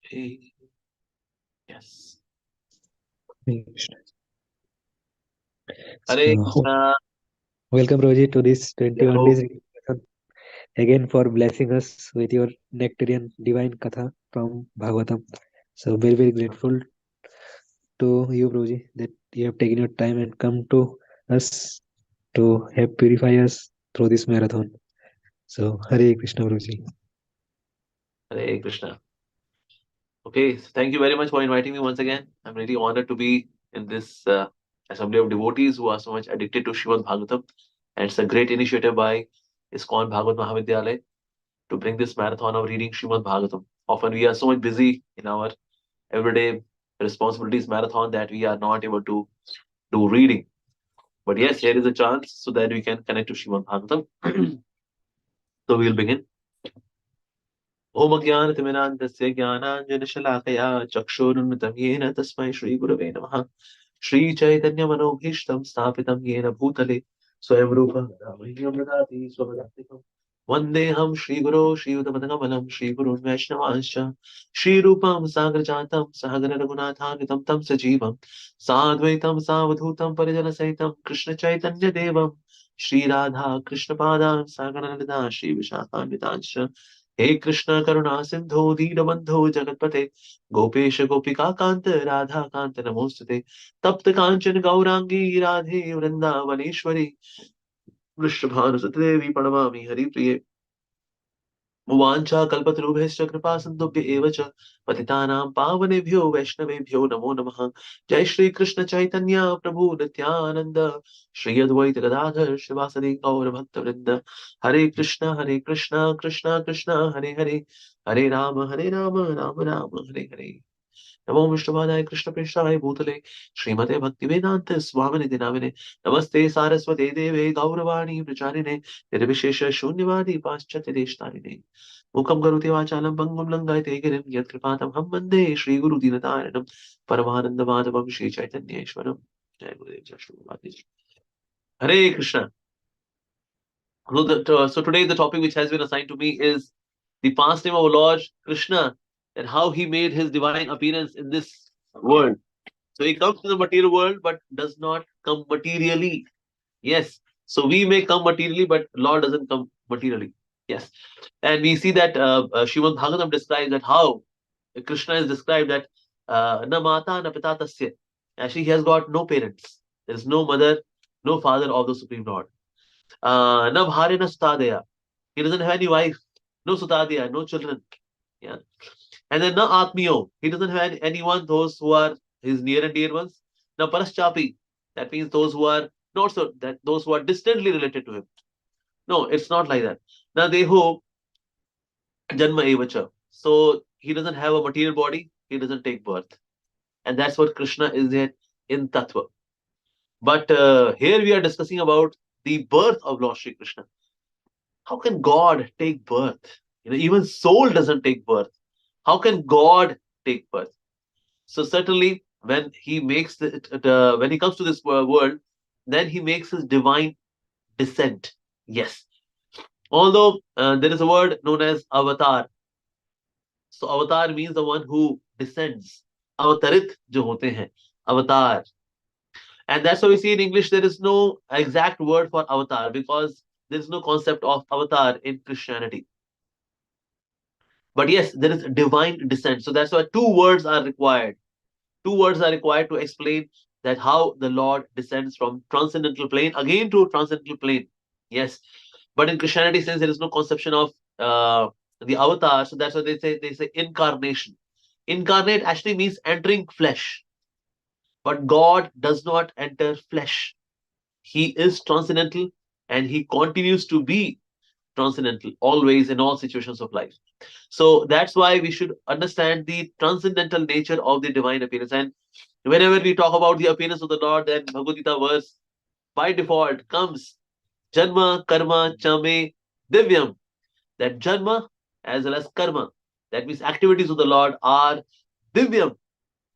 Hey. Yes. Hare Krishna. Hare So, Krishna. welcome Roji to this 21 Yo. days meditation. Again for blessing us with your nectarian divine katha from Bhagavatam. So very grateful to you Roji that you have taken your time and come to us to help purify us through this marathon. So Hare Krishna Roji. Hare Krishna. Okay, so thank you very much for inviting me once again. I'm really honored to be in this assembly of devotees who are so much addicted to Śrīmad-Bhāgavatam. And it's a great initiative by ISKCON Bhagavad Mahavidyalaya to bring this marathon of reading Śrīmad-Bhāgavatam. Often we are so much busy in our everyday responsibilities marathon that we are not able to do reading. But yes, here is a chance so that we can connect to Śrīmad-Bhāgavatam. So we'll begin. ओम अज्ञानतिमिरान्धस्य ज्ञानाञ्जनशलाकया चक्षुरुन्मितं येन तस्मै श्रीगुरवे नमः श्रीचैतन्यमनोभीष्टं स्थापितं येन भूतले स्वयं रूपं मह्यं ददाति स्वपदान्तिकम् वन्देऽहं श्रीगुरो श्रीयुतपदकमलं श्रीगुरुन् वैष्णवांश्च श्रीरूपं साग्रजातं सहगणरघुनाथान्वितं तं सजीवं साद्वैतं सावधूतं परिजनसहितं कृष्णचैतन्यदेवं श्रीराधा कृष्णपादान् सागरललिता श्रीविशाखान्वितांश्च हे कृष्ण करुणा सिंधु दीनबंधो जगतपते गोपेश गोपिका कांत राधा कांत नमोस्तुते तप्त कांचन गौरांगी राधे वृंदावनेश्वरी वृषभानुसुते देवी प्रणमामि हरिप्रिये वाञ्छा कल्पतरुभ्यश्च कृपा सिन्धुभ्य एव च पतितानां पावनेभ्यो वैष्णवेभ्यो नमो नमः जय श्री कृष्ण चैतन्य प्रभु नित्यानंद श्री अद्वैत गदाधर शिवासदि गौर भक्त वृंद हरे कृष्ण कृष्ण कृष्ण हरे हरे हरे राम राम राम हरे हरे नमो विष्णुपादाय कृष्ण पृष्ठाय भूतले श्रीमते भक्तिवेदांत स्वामिनिधि नामिने नमस्ते सारस्वते देवे गौरवाणी प्रचारिणे निर्विशेष शून्यवादी पाश्चात्य देशतारिणे मुखं करोति वाचालं भङ्गुं लङ्घयते गिरिं यत्कृपातमहं वन्दे श्रीगुरुदीनतारिणं परमानन्दमाधवं श्रीचैतन्येश्वरं जय गुरुदेव जय श्री गुरु जी। हरे Krishna. So today the topic which has been assigned to me is the past name of Lord Krishna and how he made his divine appearance in this world. So he comes to the material world but does not come materially. Yes. So we may come materially, but Lord doesn't come materially. Yes. And we see that Srimad Bhagavatam describes that how Krishna is described that na mata na pita tasya. Actually, he has got no parents. There is no mother, no father of the Supreme Lord. Na bhare na sutadaya. He doesn't have any wife. No sutadaya, no children. Yeah. And then na atmiyo. He doesn't have anyone, those who are his near and dear ones. Na paraschapi. That means those who are not so that those who are distantly related to him. No, it's not like that. Na deho janma evacha. So he doesn't have a material body. He doesn't take birth. And that's what Krishna is in Tattva. But here we are discussing about the birth of Lord Shri Krishna. How can God take birth? Even soul doesn't take birth. How can God take birth? So certainly, when he makes when he comes to this world, then he makes his divine descent. Yes. Although there is a word known as avatar. So avatar means the one who descends. Avatarit jo hote hain. Avatar. And that's why we see in English there is no exact word for avatar because there is no concept of avatar in Christianity. But yes, there is divine descent. So that's why two words are required. Two words are required to explain that how the Lord descends from transcendental plane again to transcendental plane. Yes. But in Christianity, since there is no conception of the avatar, so that's why they say incarnation. Incarnate actually means entering flesh. But God does not enter flesh. He is transcendental and he continues to be transcendental always in all situations of life. So that's why we should understand the transcendental nature of the divine appearance. And whenever we talk about the appearance of the Lord, then Bhagavad Gita verse by default comes Janma Karma Chame Divyam. That Janma as well as Karma. That means activities of the Lord are Divyam.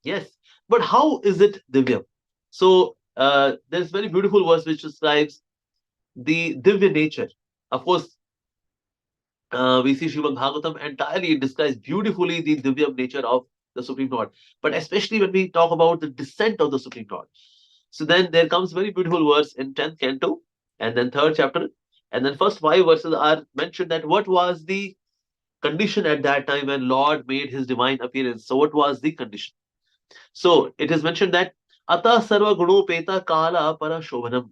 Yes. But how is it Divyam? So there's very beautiful verse which describes the Divya nature. Of course, we see Śrīmad-Bhāgavatam entirely describes beautifully the Divya nature of the Supreme Lord. But especially when we talk about the descent of the Supreme Lord. So then there comes very beautiful verse in 10th Canto and then 3rd chapter. And then first 5 verses are mentioned that what was the condition at that time when Lord made his divine appearance. So what was the condition? So it is mentioned that Ata Sarva Gunopeta Kala Para Shobhanam.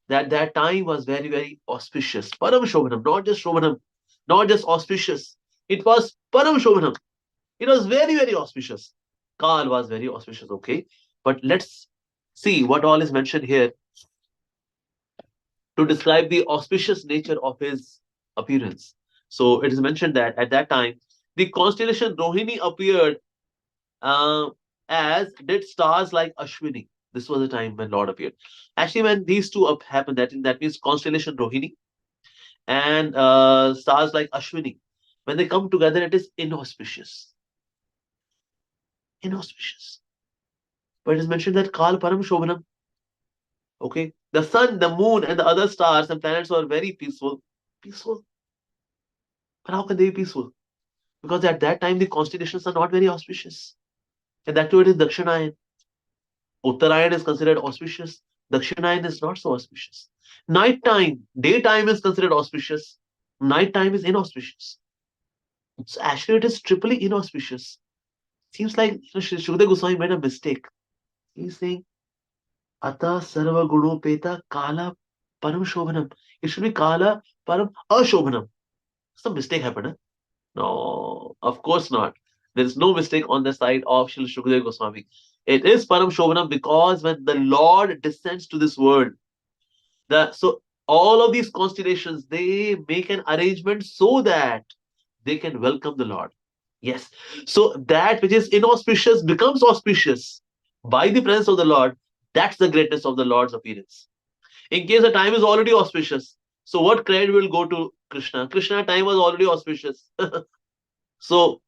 That time was very, very auspicious. Param Shobhanam, not just Shobhanam, not just auspicious. It was Param Shobhanam. It was very, very auspicious. Kal was very auspicious, okay? But let's see what all is mentioned here to describe the auspicious nature of his appearance. So it is mentioned that at that time, the constellation Rohini appeared uh, as did stars like Ashwini. This was the time when Lord appeared. Actually, when these two happened, that means constellation Rohini and stars like Ashwini. When they come together, it is inauspicious. Inauspicious. But it is mentioned that Kal Param Shobhanam. Okay. The sun, the moon, and the other stars and planets were very peaceful. Peaceful. But how can they be peaceful? Because at that time, the constellations are not very auspicious. And that too, it is Dakshinayan. Uttarayan is considered auspicious. Dakshinayan is not so auspicious. Night time, daytime is considered auspicious. Night time is inauspicious. So actually, it is triply inauspicious. Seems like Shukdev Goswami made a mistake. He's saying, Ata Sarva Gunopeta Kala Param Shobhanam. It should be Kala Param Ashobhanam. Some mistake happened. Huh? No, of course not. There is no mistake on the side of Shri Shukdev Goswami. It is Param Shobhanam because when the Lord descends to this world, so all of these constellations, they make an arrangement so that they can welcome the Lord. Yes. So that which is inauspicious becomes auspicious by the presence of the Lord. That's the greatness of the Lord's appearance. In case the time is already auspicious, so what credit will go to Krishna? Krishna time was already auspicious. So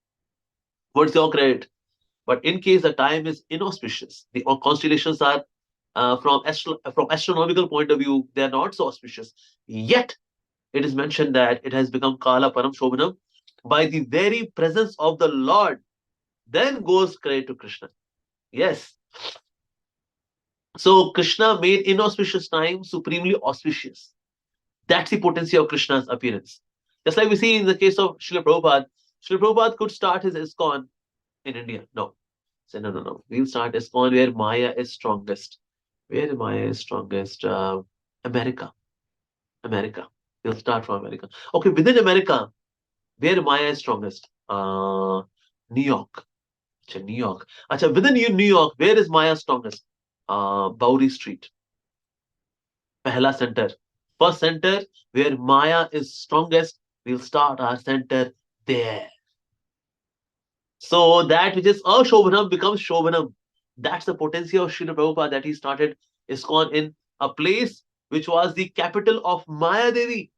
what's your credit? But in case the time is inauspicious, the constellations are from astronomical point of view, they are not so auspicious. Yet it is mentioned that it has become Kala Param Shobhanam by the very presence of the Lord. Then goes credit to Krishna. Yes. So Krishna made inauspicious time supremely auspicious. That's the potency of Krishna's appearance. Just like we see in the case of Srila Prabhupada, Srila Prabhupada could start his ISKCON in India. No. Say, no, no, no. We'll start ISKCON where Maya is strongest. Where Maya is strongest? America. America. We'll start from America. Okay, within America, where Maya is strongest? New York. Achha, New York. Achha, within New York, where is Maya strongest? Bowery Street. Pehla center. First center where Maya is strongest, we'll start our center there. So that which is Ashobhanam becomes Shobhanam. That's the potential of Srila Prabhupada that he started ISKCON in a place which was the capital of Maya Devi.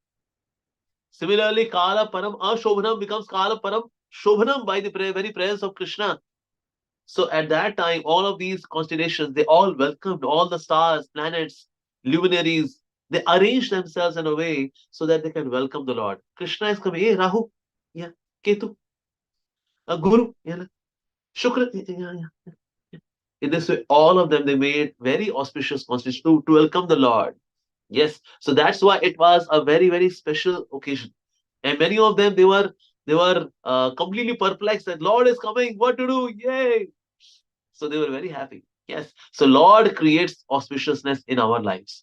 Similarly, Kala Param Ashobhanam becomes Kala Param Shobhanam by the very presence of Krishna. So at that time, all of these constellations, they all welcomed all the stars, planets, luminaries. They arranged themselves in a way so that they can welcome the Lord. Krishna is coming. Hey, Rahu. Yeah. Ketu. Guru. Yeah. Shukra. Yeah, yeah. In this way, all of them, they made very auspicious constellations to welcome the Lord. Yes. So that's why it was a very, very special occasion. And many of them, they were completely perplexed that Lord is coming. What to do? Yay. So they were very happy. Yes. So Lord creates auspiciousness in our lives.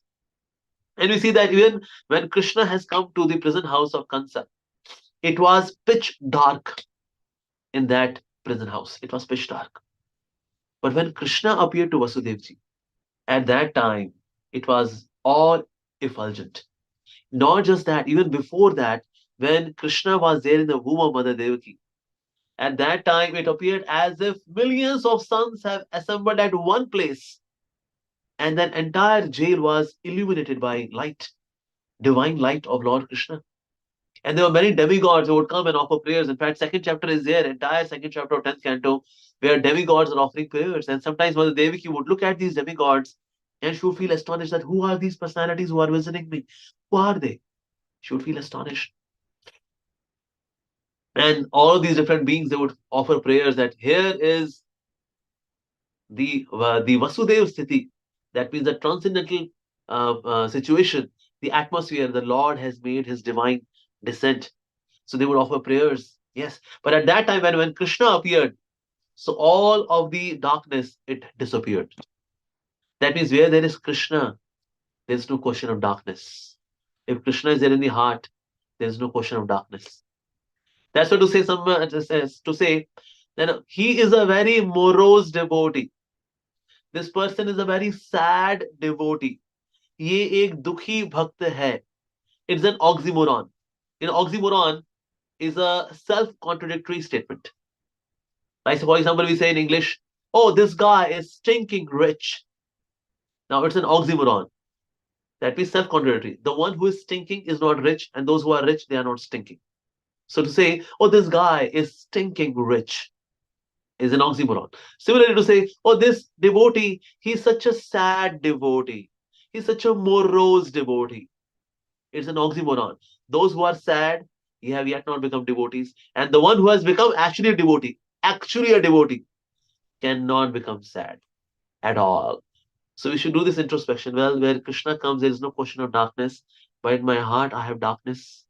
And we see that even when Krishna has come to the prison house of Kansa, it was pitch dark in that prison house. It was pitch dark. But when Krishna appeared to Vasudevji, at that time, it was all effulgent. Not just that, even before that, when Krishna was there in the womb of Mother Devaki, at that time it appeared as if millions of suns have assembled at one place, and that entire jail was illuminated by light, divine light of Lord Krishna. And there were many demigods who would come and offer prayers. In fact, second chapter is there, entire second chapter of 10th canto, where demigods are offering prayers. And sometimes Mother Devaki would look at these demigods and she would feel astonished that who are these personalities who are visiting me? Who are they? She would feel astonished. And all of these different beings, they would offer prayers that here is the Vasudev Sthiti. That means the transcendental situation, the atmosphere. The Lord has made his divine descent. So they would offer prayers. Yes. But at that time, when Krishna appeared, so all of the darkness, it disappeared. That means where there is Krishna, there is no question of darkness. If Krishna is there in the heart, there is no question of darkness. That's what to say. To say that he is a very morose devotee. This person is a very sad devotee. ये एक दुखी भक्त है. It's an oxymoron. Oxymoron is a self-contradictory statement. Like, for example, we say in English, "Oh, this guy is stinking rich." Now, it's an oxymoron. That means self-contradictory. The one who is stinking is not rich, and those who are rich, they are not stinking. So to say, "Oh, this guy is stinking rich," is an oxymoron. Similarly, to say, "Oh, this devotee, he's such a sad devotee. He's such a morose devotee." It's an oxymoron. Those who are sad, you have yet not become devotees. And the one who has become actually a devotee, cannot become sad at all. So we should do this introspection. Well, where Krishna comes, there is no question of darkness. But in my heart, I have darkness.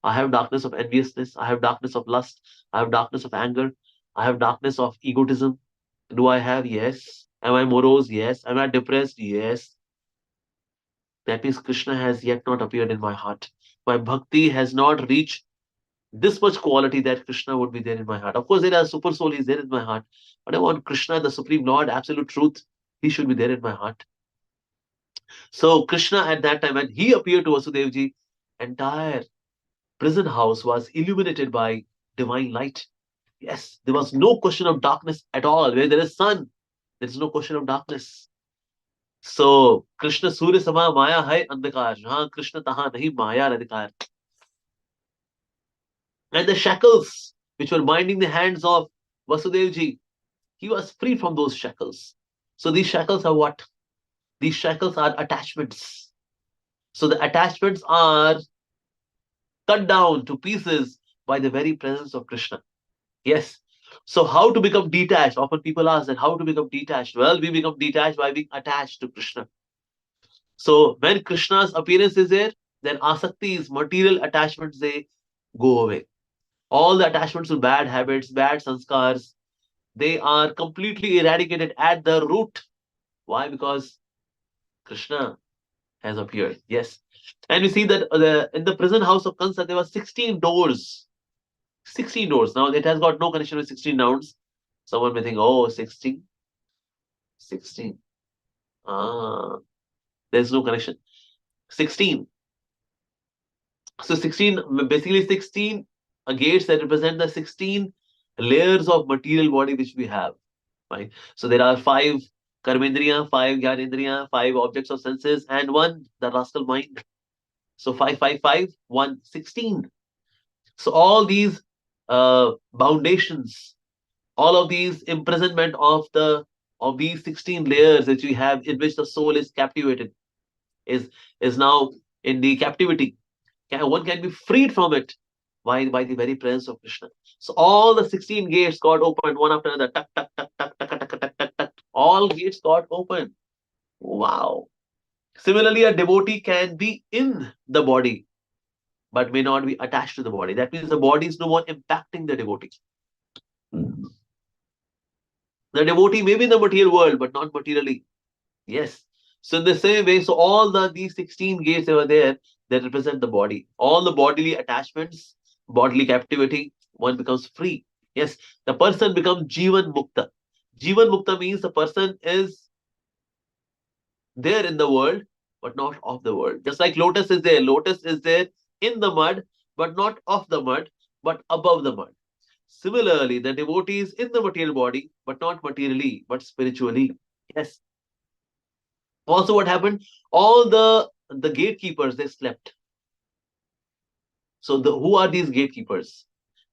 I have darkness of enviousness. I have darkness of lust. I have darkness of anger. I have darkness of egotism. Do I have? Yes. Am I morose? Yes. Am I depressed? Yes. That means Krishna has yet not appeared in my heart. My bhakti has not reached this much quality that Krishna would be there in my heart. Of course, there are super soul is there in my heart, but I want Krishna, the Supreme Lord, absolute truth. He should be there in my heart. So Krishna at that time, when he appeared to Vasudevji, entire prison house was illuminated by divine light. Yes, there was no question of darkness at all. Where there is sun, there is no question of darkness. So Krishna Surya Sama Maya Hai Andhakar. Jahan Krishna Taha Nahi Maya Radhikar. And the shackles which were binding the hands of Vasudevji, he was free from those shackles. So these shackles are what? These shackles are attachments. So the attachments are cut down to pieces by the very presence of Krishna. Yes. So how to become detached? Often people ask that how to become detached. Well, we become detached by being attached to Krishna. So when Krishna's appearance is there, then asaktis, material attachments, they go away. All the attachments to bad habits, bad sanskars, they are completely eradicated at the root. Why? Because Krishna has appeared. Yes. And we see that in the prison house of Kansa, there were 16 doors. 16 doors. Now, it has got no connection with 16 nouns. Someone may think, oh, 16. 16. Ah, there's no connection. 16. So 16, basically 16 gates that represent the 16 layers of material body which we have. Right? So there are 5 karmendriya, 5 gyanendriya, 5 objects of senses, and 1, the rascal mind. So 5, 5, 5, 1, 16. So all these foundations, all of these imprisonment of these 16 layers that we have in which the soul is captivated, is now in the captivity. One can be freed from it by the very presence of Krishna. So all the 16 gates got opened one after another. Tuck, tuck, tuck, tuck, tuck, tuck, tuck, tuck, tuck, tuck. All gates got open. Wow. Similarly, a devotee can be in the body, but may not be attached to the body. That means the body is no more impacting the devotee. The devotee may be in the material world, but not materially. Yes. So in the same way, so all these 16 gates over there that represent the body, all the bodily attachments, bodily captivity, one becomes free. Yes, the person becomes Jivan Mukta. Jivan Mukta means the person is there in the world, but not of the world. Just like lotus is there. Lotus is there in the mud, but not of the mud, but above the mud. Similarly, the devotee is in the material body, but not materially, but spiritually. Yes. Also, what happened? All the gatekeepers, they slept. So who are these gatekeepers?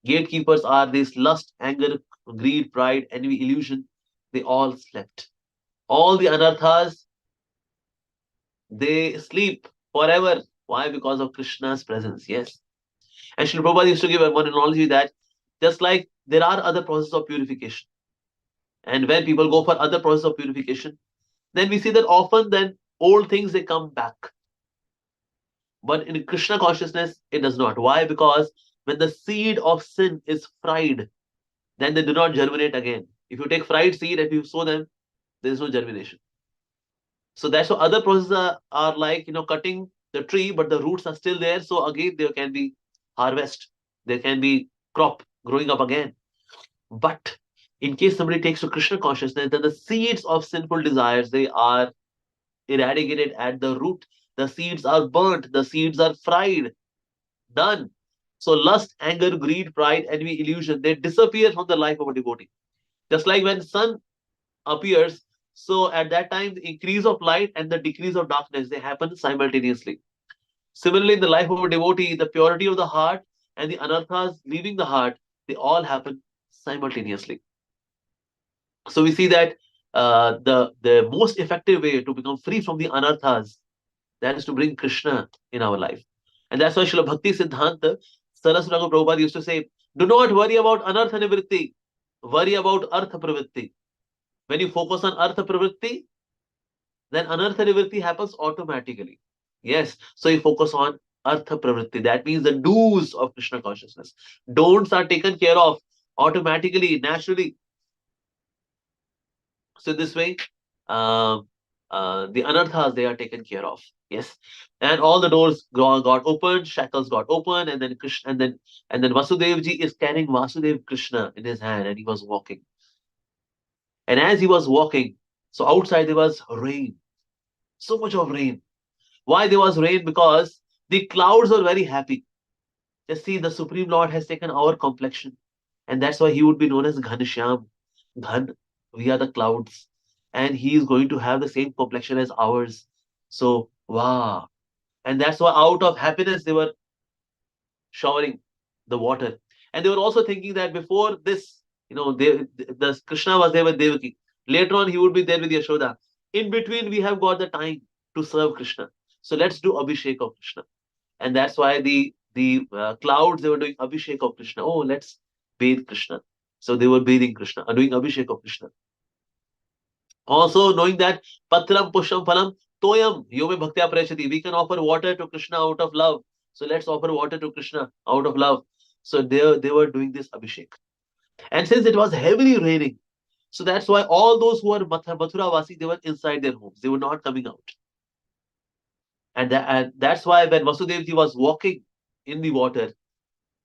Gatekeepers are this lust, anger, greed, pride, envy, illusion. They all slept. All the anarthas, they sleep forever. Why? Because of Krishna's presence. Yes. And Srila Prabhupada used to give one analogy that just like there are other processes of purification, and when people go for other processes of purification, then we see that often then old things they come back. But in Krishna consciousness, it does not. Why? Because when the seed of sin is fried, then they do not germinate again. If you take fried seed and you sow them, there is no germination. So that's why other processes are like, cutting the tree, but the roots are still there. So again, there can be harvest. There can be crop growing up again. But in case somebody takes to Krishna consciousness, then the seeds of sinful desires, they are eradicated at the root. The seeds are burnt. The seeds are fried. Done. So lust, anger, greed, pride, envy, illusion, they disappear from the life of a devotee. Just like when sun appears, so at that time, the increase of light and the decrease of darkness, they happen simultaneously. Similarly, in the life of a devotee, the purity of the heart and the anarthas leaving the heart, they all happen simultaneously. So we see that the most effective way to become free from the anarthas, that is to bring Krishna in our life. And that's why Srila Bhakti Siddhanta Saraswati Prabhupada used to say, do not worry about anartha nivritti, worry about artha pravritti. When you focus on artha pravritti, then anartha nivritti happens automatically. Yes, so you focus on artha pravritti. That means the do's of Krishna consciousness. Don'ts are taken care of automatically, naturally. So this way, um, the anarthas, they are taken care of. Yes, and all the doors got opened, shackles got opened, and then Krishna, and then Vasudevji is carrying Vasudev Krishna in his hand, and he was walking. And as he was walking, so outside there was rain, so much of rain. Why there was rain? Because the clouds were very happy. Just see, the Supreme Lord has taken our complexion, and that's why he would be known as Ghanshyam. Ghan, we are the clouds, and he is going to have the same complexion as ours. So, wow. And that's why out of happiness they were showering the water. And they were also thinking that before this, the Krishna was there with Devaki. Later on, he would be there with Yashoda. In between, we have got the time to serve Krishna. So let's do Abhishek of Krishna. And that's why the clouds, they were doing Abhishek of Krishna. Oh, let's bathe Krishna. So they were bathing Krishna, doing Abhishek of Krishna. Also knowing that Patram Pusham Phalam Toyam Yome Bhaktya Prayashati. We can offer water to Krishna out of love. So let's offer water to Krishna out of love. So they were doing this Abhishek. And since it was heavily raining, so that's why all those who were Mathura Vasi, they were inside their homes. They were not coming out. And that's why when Vasudevji was walking in the water,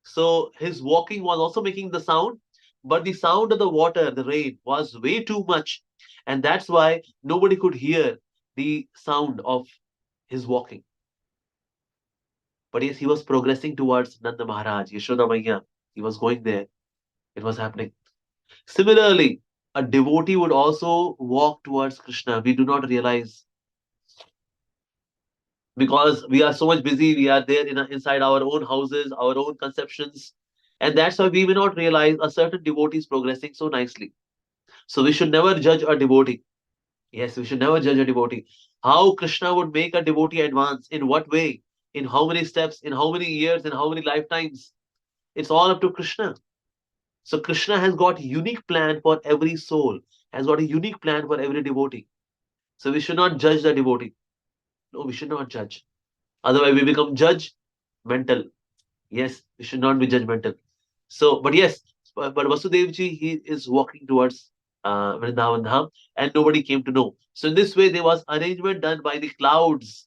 so his walking was also making the sound, but the sound of the water, the rain, was way too much. And that's why nobody could hear the sound of his walking. But yes, he was progressing towards Nanda Maharaj, Yashoda Maiya. He was going there. It was happening. Similarly, a devotee would also walk towards Krishna. We do not realize because we are so much busy. We are there inside our own houses, our own conceptions. And that's why we may not realize a certain devotee is progressing so nicely. So we should never judge a devotee. Yes, we should never judge a devotee. How Krishna would make a devotee advance, in what way, in how many steps, in how many years, in how many lifetimes. It's all up to Krishna. So Krishna has got a unique plan for every soul, has got a unique plan for every devotee. So we should not judge the devotee. No, we should not judge. Otherwise, we become judgmental. Yes, we should not be judgmental. So, but yes, but Vasudevji, he is walking towards Vrindavan Dham, and nobody came to know. So in this way, there was arrangement done by the clouds,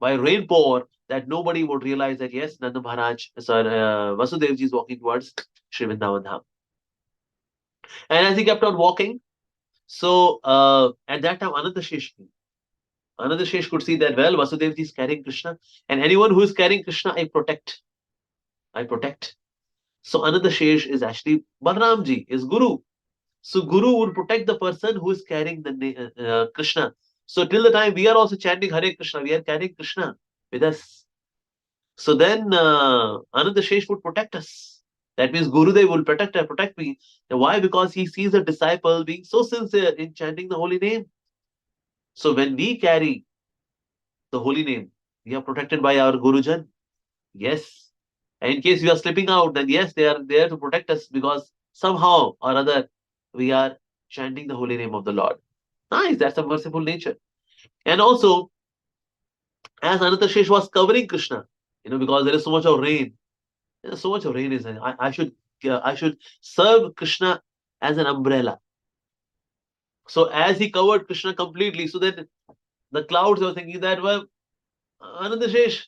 by rainpour, that nobody would realize that yes, Nanda Maharaj, sorry, Vasudevji is walking towards Sri Vrindavan Dham. And as he kept on walking, so at that time, Ananda Shesh could see that, well, Vasudevji is carrying Krishna, and anyone who is carrying Krishna, I protect. I protect. So Ananda Shesh is actually Balramji, is Guru. So Guru would protect the person who is carrying the Krishna. So till the time we are also chanting Hare Krishna, we are carrying Krishna with us. So then Ananda Shesh would protect us. That means Gurudev will protect me. And why? Because he sees a disciple being so sincere in chanting the holy name. So when we carry the holy name, we are protected by our Gurujan. Yes. And in case we are slipping out, then yes, they are there to protect us, because somehow or other we are chanting the holy name of the Lord. Nice, that's a merciful nature. And also, as Anantashesh was covering Krishna, because there is so much of rain. So much of rain is. I should serve Krishna as an umbrella. So as he covered Krishna completely, so that the clouds were thinking that, well, Anandashesh,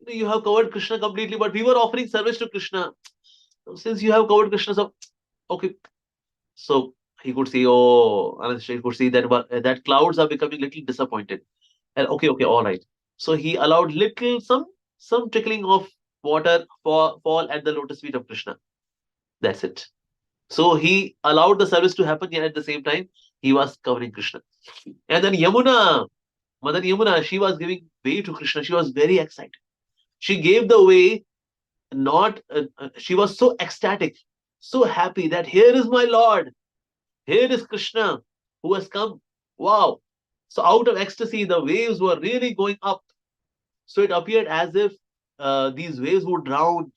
you have covered Krishna completely, but we were offering service to Krishna. Since you have covered Krishna, so okay. So he could see, Anandashesh could see that clouds are becoming little disappointed. And okay, all right. So he allowed some trickling of water fall at the lotus feet of Krishna. That's it. So he allowed the service to happen, yet at the same time, he was covering Krishna. And then Mother Yamuna, she was giving way to Krishna. She was very excited. She gave the way, not, she was so ecstatic, so happy that here is my Lord. Here is Krishna who has come. Wow. So out of ecstasy, the waves were really going up. So it appeared as if these waves would drown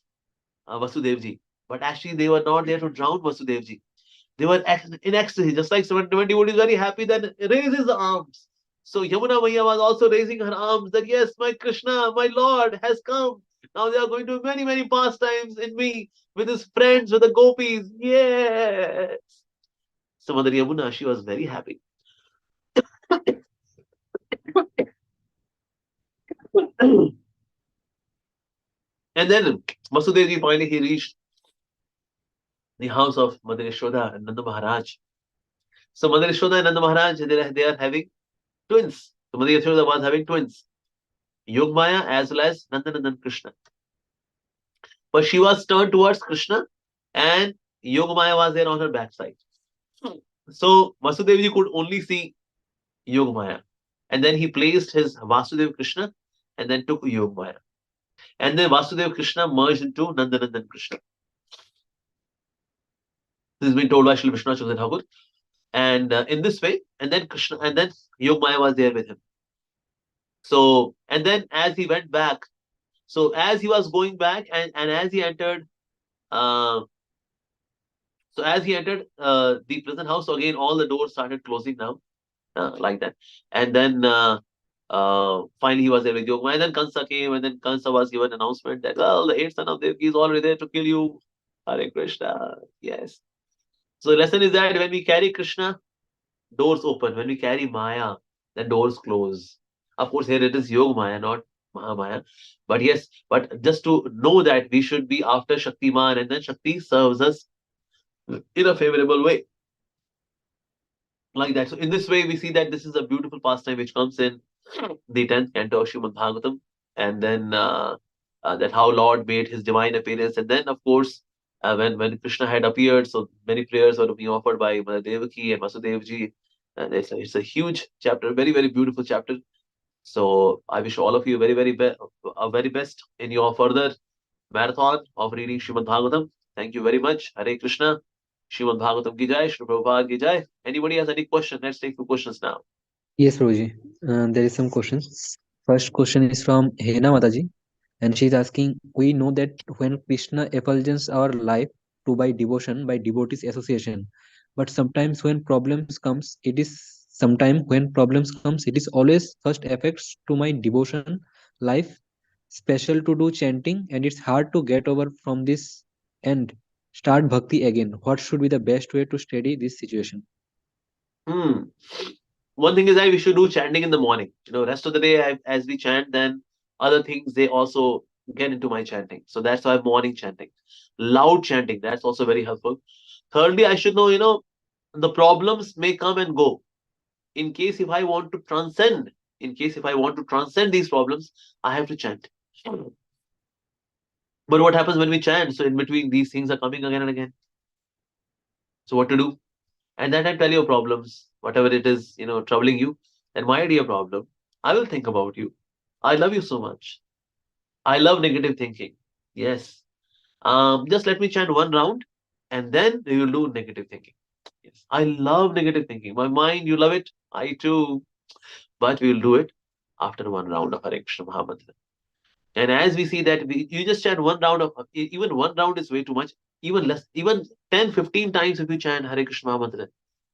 Vasudevji. But actually, they were not there to drown Vasudevji. They were in ecstasy, just like when devotee is very happy, then raises the arms. So Yamuna Maya was also raising her arms that yes, my Krishna, my Lord has come. Now they are going to many, many pastimes in me with his friends, with the gopis. Yes. So Mother Yamuna, she was very happy. And then Vasudevji finally he reached the house of Mother Yashoda and Nanda Maharaj. So Mother Yashoda and Nanda Maharaj, they are having twins. So Mother Yashoda was having twins, Yogmaya as well as Nandanandan Krishna. But she was turned towards Krishna and Yogamaya was there on her backside. So Vasudevji could only see Yogamaya. And then he placed his Vasudev Krishna and then took Yogamaya. And then Vasudev Krishna merged into Nandanandan Krishna. This has been told by Srila Vishnu Chandra Thakur. And in this way, and then Krishna, and then Yogamaya was there with him. So, and then as he went back, so as he was going back and as he entered, uh, the prison house, so again, all the doors started closing now, like that. And then finally he was there with Yogamaya. And then Kansa came, and then Kansa was given an announcement that, well, the eighth son of Devaki is already there to kill you. Hare Krishna. Yes. So the lesson is that when we carry Krishna, doors open. When we carry Maya, then doors close. Of course, here it is Yogamaya, not Mahamaya. But yes, but just to know that we should be after Shaktiman, and then Shakti serves us in a favorable way. Like that. So in this way, we see that this is a beautiful pastime which comes in the 10th canto of Śrīmad-Bhāgavatam. And then that how Lord made his divine appearance. And then, of course, when Krishna had appeared, so many prayers were being offered by Mother Devaki and Vasudevji. And it's a huge chapter, very, very beautiful chapter. So I wish all of you very best in your further marathon of reading Śrīmad-Bhāgavatam. Thank you very much. Hare Krishna. Śrīmad-Bhāgavatam ki jai, Śrīla Prabhupada ki jai. Anybody has any question? Let's take two questions now. Yes, Prabhuji. There is some questions. First question is from Hena Mataji, and she is asking, we know that when Krishna effulgence our life to by devotion, by devotees association, but sometimes when problems comes, it is always first affects to my devotion life, special to do chanting, and it's hard to get over from this and start bhakti again. What should be the best way to study this situation? One thing is that we should do chanting in the morning. Rest of the day, as we chant, then other things, they also get into my chanting. So that's why morning chanting. Loud chanting, that's also very helpful. Thirdly, I should know, the problems may come and go. In case if I want to transcend these problems, I have to chant. But what happens when we chant? So in between, these things are coming again and again. So what to do? And then I tell your problems, whatever it is, troubling you, and my dear problem, I will think about you. I love you so much. I love negative thinking. Yes. Just let me chant one round, and then we will do negative thinking. Yes. I love negative thinking. My mind, you love it. I too. But we will do it after one round of Hare Krishna Mahamantra. And as we see that you just chant one round of, even one round is way too much, even less, even 10, 15 times if you chant Hare Krishna mantra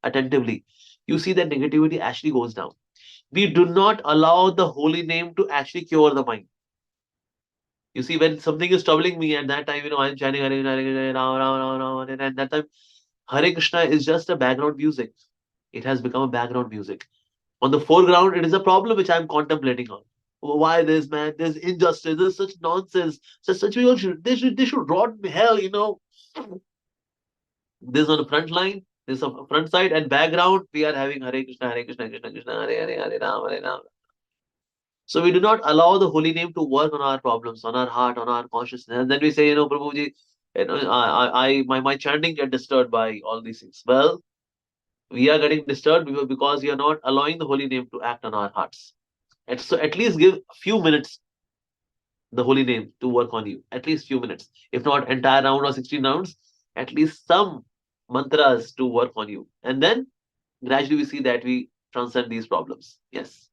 attentively, you see that negativity actually goes down. We do not allow the holy name to actually cure the mind. You see, when something is troubling me at that time, I'm chanting Hare Krishna, Hare Krishna, Ram, Ram, Ram, Ram, and at that time, Hare Krishna is just a background music. It has become a background music. On the foreground, it is a problem which I'm contemplating on. Why this, man? There's injustice. There's such nonsense. Such people they should rot in hell. This on the front line, this on the front side, and background, we are having Hare Krishna, Hare Krishna, Krishna Krishna, Hare Hare, Hare Ram, Hare Ram. So we do not allow the holy name to work on our problems, on our heart, on our consciousness. And then we say, Prabhuji, my chanting get disturbed by all these things. Well, we are getting disturbed because we are not allowing the holy name to act on our hearts. And so at least give a few minutes the holy name to work on you. At least few minutes. If not entire round or 16 rounds, at least some mantras to work on you. And then gradually we see that we transcend these problems. Yes.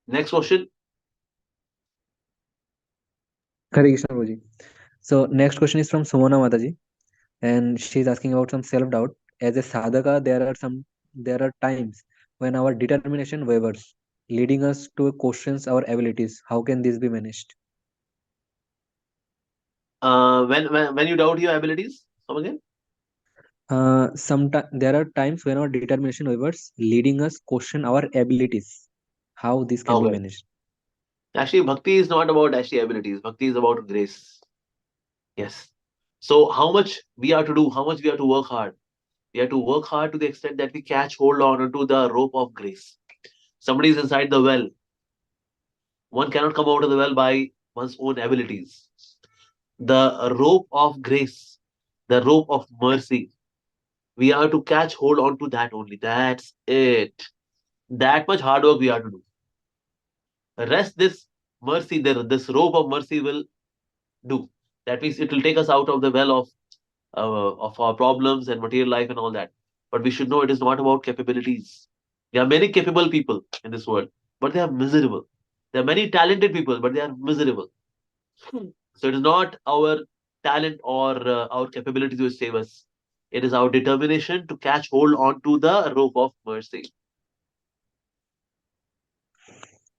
Next question. Hare Krishna, Prabhuji. So next question is from Sumana Mataji, and she's asking about some self-doubt. As a sadhaka, there are times when our determination wavers, leading us to questions our abilities. How can this be managed? When you doubt your abilities, come again. Sometimes there are times when our determination wavers, leading us question our abilities. How this can be Okay. managed? Actually, bhakti is not about actually abilities. Bhakti is about grace. Yes. So how much we are to do, how much we have to work hard. We have to work hard to the extent that we catch hold on to the rope of grace. Somebody is inside the well. One cannot come out of the well by one's own abilities. The rope of grace, the rope of mercy, we are to catch hold on to that only. That's it. That much hard work we have to do. Rest this mercy, this rope of mercy will do. That means it will take us out of the well of our problems and material life and all that. But we should know it is not about capabilities. There are many capable people in this world, but they are miserable. There are many talented people, but they are miserable. So it is not our talent or our capabilities which save us. It is our determination to catch hold on to the rope of mercy.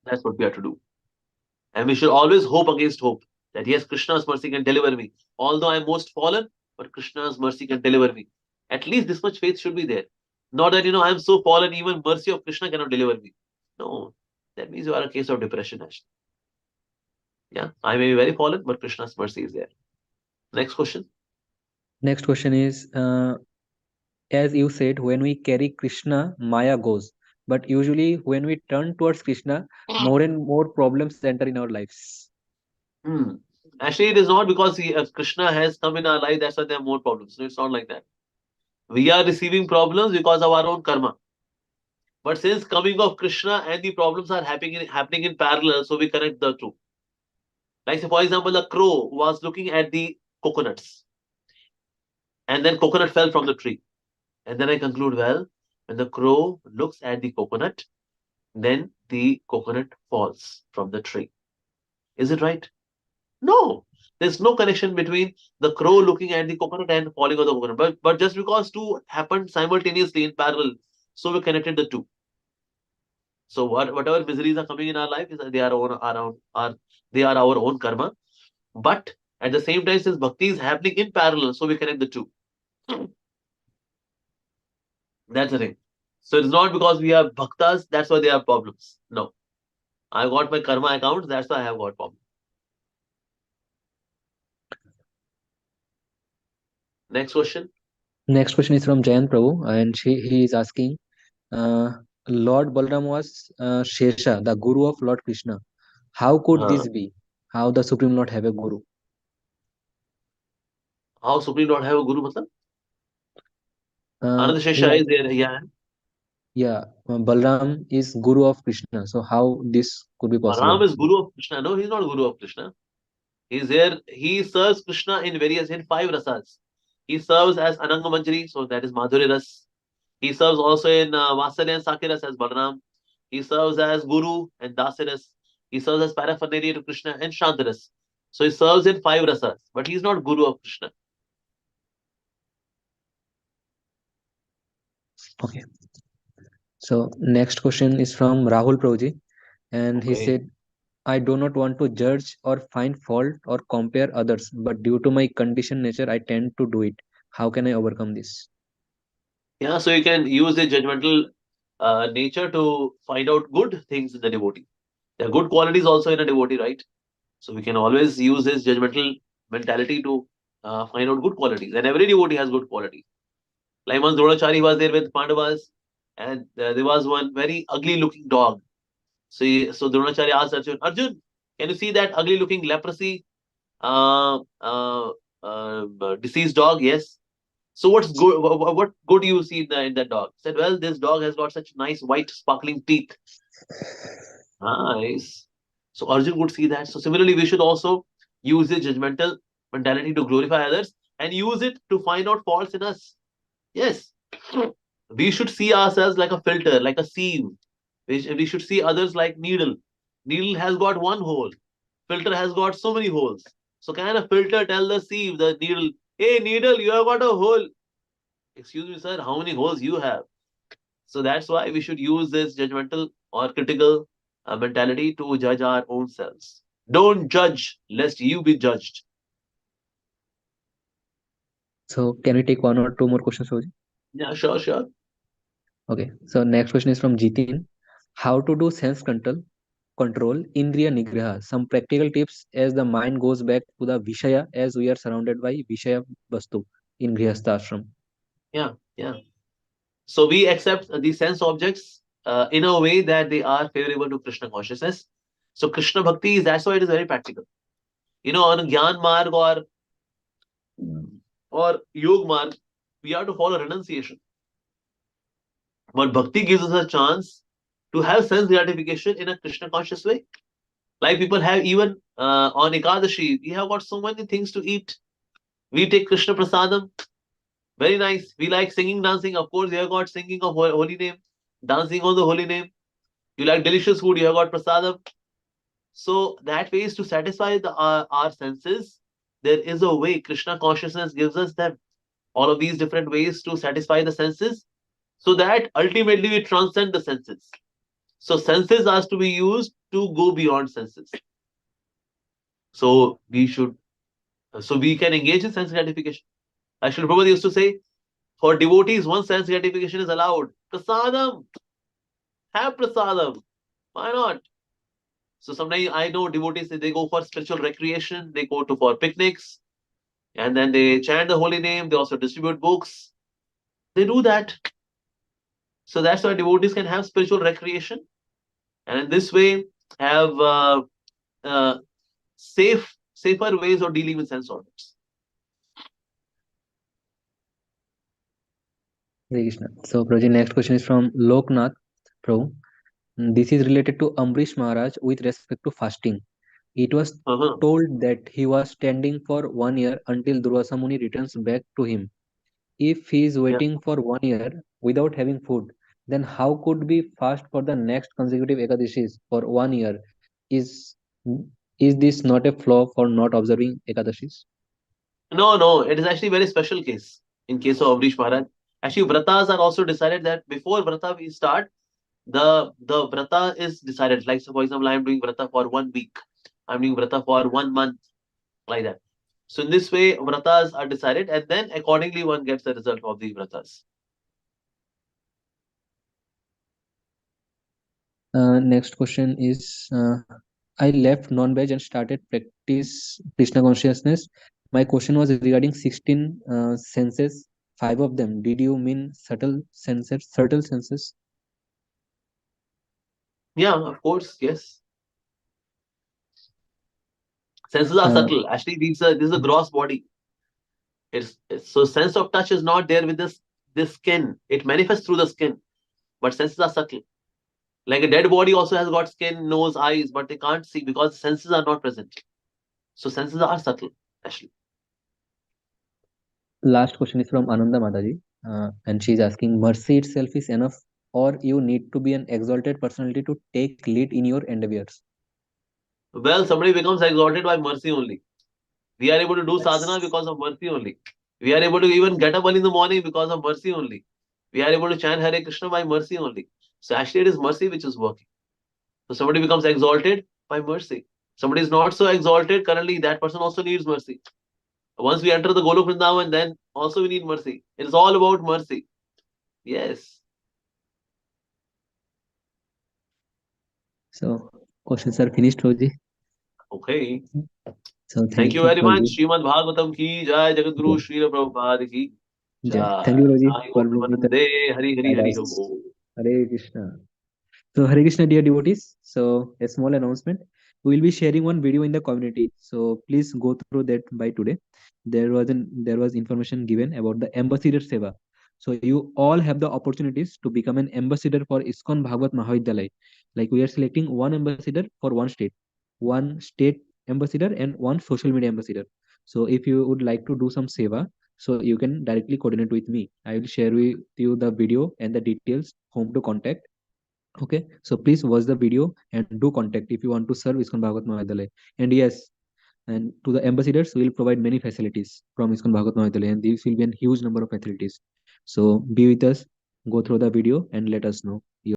That's what we have to do. And we should always hope against hope that yes, Krishna's mercy can deliver me. Although I'm most fallen, but Krishna's mercy can deliver me. At least this much faith should be there. Not that, I'm so fallen, even mercy of Krishna cannot deliver me. No, that means you are a case of depression, actually. Yeah, I may be very fallen, but Krishna's mercy is there. Next question. Next question is, as you said, when we carry Krishna, Maya goes. But usually, when we turn towards Krishna, more and more problems enter in our lives. Hmm. Actually, it is not because Krishna has come in our life, that's why there are more problems. No, it's not like that. We are receiving problems because of our own karma. But since coming of Krishna and the problems are happening in parallel, so we connect the two. Like, say, for example, the crow was looking at the coconuts, and then coconut fell from the tree. And then I conclude, well, when the crow looks at the coconut, then the coconut falls from the tree. Is it right? No. There's no connection between the crow looking at the coconut and falling on the coconut. But just because two happened simultaneously in parallel, so we connected the two. So whatever miseries are coming in our life is they are they are our own karma. But at the same time, since bhakti is happening in parallel, so we connect the two. That's the thing. So it's not because we are bhaktas, that's why they have problems. No. I got my karma account, that's why I have got problems. Next question. Next question is from Jayant Prabhu, and he is asking, uh, Lord Balaram was Shesha, the guru of Lord Krishna. How could Uh, this be? How the Supreme Lord have a guru? how Supreme Lord have a guru? Matlab? Anand He Shesha is there. Yeah. Yeah, Balram is guru of Krishna. So how this could be possible? Ram is guru of Krishna. No, he's not guru of Krishna. He's there. He serves Krishna in five rasas. He serves as Ananga Manjari, so that is Madhurya Ras. He serves also in Vatsalya and Sakiras as Balaram. He serves as Guru and Dasiras. He serves as paraphernalia to Krishna and Shantaras. So he serves in 5 rasas, but he's not Guru of Krishna. Okay. So next question is from Rahul Prabhuji, and he Okay. said, I do not want to judge or find fault or compare others, but due to my conditioned nature, I tend to do it. How can I overcome this? Yeah, so you can use the judgmental nature to find out good things in the devotee. There are good qualities also in a devotee, right? So we can always use this judgmental mentality to find out good qualities. And every devotee has good qualities. Like once Dronachari was there with Pandavas, and there was one very ugly looking dog. So Dronacharya asked Arjun, Arjun, can you see that ugly looking leprosy uh, uh, deceased dog? Yes. So what's good? What good do you see in that dog? He said, well, this dog has got such nice white sparkling teeth. Nice. So Arjun would see that. So similarly, we should also use the judgmental mentality to glorify others and use it to find out faults in us. Yes. We should see ourselves like a filter, like a sieve. We should see others like needle. Needle has got one hole. Filter has got so many holes. So can a filter tell the sieve, the needle, hey needle, you have got a hole. Excuse me, sir, how many holes you have? So that's why we should use this judgmental or critical mentality to judge our own selves. Don't judge lest you be judged. So can we take one or two more questions, Prabhuji? Yeah, sure, sure. Okay. So next question is from Jitin. How to do sense control Indriya Nigraha. Some practical tips as the mind goes back to the Vishaya as we are surrounded by Vishaya Vastu in Grihastha Ashram. Yeah, yeah. So we accept these sense objects in a way that they are favorable to Krishna consciousness. So Krishna Bhakti is that's why it is very practical. On Gyan Marg or Yog Marg, we have to follow renunciation. But Bhakti gives us a chance to have sense gratification in a Krishna conscious way. Like people have even on Ekadashi, we have got so many things to eat. We take Krishna Prasadam, very nice. We like singing, dancing. Of course, you have got singing of holy name, dancing on the holy name. You like delicious food, you have got prasadam. So that way is to satisfy our senses. There is a way. Krishna consciousness gives us them. All of these different ways to satisfy the senses, so that ultimately we transcend the senses. So senses are to be used to go beyond senses. So we can engage in sense gratification. Srila Prabhupada used to say, for devotees, one sense gratification is allowed. Prasadam, have prasadam. Why not? So sometimes I know devotees, they go for spiritual recreation, they go to for picnics, and then they chant the holy name. They also distribute books. They do that. So that's why devotees can have spiritual recreation, and in this way have uh, safer ways of dealing with sense organs. Hare Krishna. So, Prabhuji, next question is from Loknath Prabhu. This is related to Ambrish Maharaj with respect to fasting. It was Uh-huh. told that he was standing for 1 year until Durvasa Muni returns back to him. If he is Yeah. waiting for 1 year without having food, then how could we fast for the next consecutive Ekadashis for 1 year? Is is this not a flaw for not observing Ekadashis? No, no, it is actually a very special case in case of Amrish Maharaj. Actually, vratas are also decided that before vrata we start, the vrata is decided. Like, so for example, I am doing vrata for 1 week. I'm doing vrata for 1 month, like that. So in this way, vratas are decided, and then accordingly one gets the result of the vratas. Next question is I left non-veg and started practice Krishna consciousness. My question was regarding 16 senses, 5 of them. Did you mean subtle senses? Subtle senses? Yeah, of course, yes. Senses are Uh, subtle. Actually, this is a gross body. So sense of touch is not there with this skin. It manifests through the skin, but senses are subtle. Like a dead body also has got skin, nose, eyes, but they can't see because senses are not present. So senses are subtle, actually. Last question is from Ananda Mataji. And she's asking, mercy itself is enough, or you need to be an exalted personality to take lead in your endeavors? Well, somebody becomes exalted by mercy only. We are able to do sadhana Yes. because of mercy only. We are able to even get up early in the morning because of mercy only. We are able to chant Hare Krishna by mercy only. So actually, it is mercy which is working. So somebody becomes exalted by mercy. Somebody is not so exalted currently, that person also needs mercy. Once we enter the Golok Vrindavan, then also we need mercy. It is all about mercy. Yes. So questions are finished, Roji. Okay. So Thank thank you you very for much. you. Srimad Bhagavatam ki jai, Jagat Guru Yeah. Srila Prabhupada ki Yeah. Thank you, jai. Roji, Sai for Om being with us. Namaste. Hari Hari Hari Om. Guys, Hare Krishna. So, Hare Krishna, dear devotees. So, a small announcement. We will be sharing one video in the community. So, please go through that by today. There was information given about the ambassador seva. So, you all have the opportunities to become an ambassador for ISKCON Bhagavat Mahavidyalaya. Like we are selecting one ambassador for one state ambassador, and one social media ambassador. So, if you would like to do some seva, so you can directly coordinate with me. I will share with you the video and the details, whom to contact. Okay, so please watch the video and do contact if you want to serve ISKCON Bhagavat Mahavidyalaya. And yes, and to the ambassadors, we will provide many facilities from ISKCON Bhagavat Mahavidyalaya, and these will be a huge number of facilities. So be with us, go through the video, and let us know your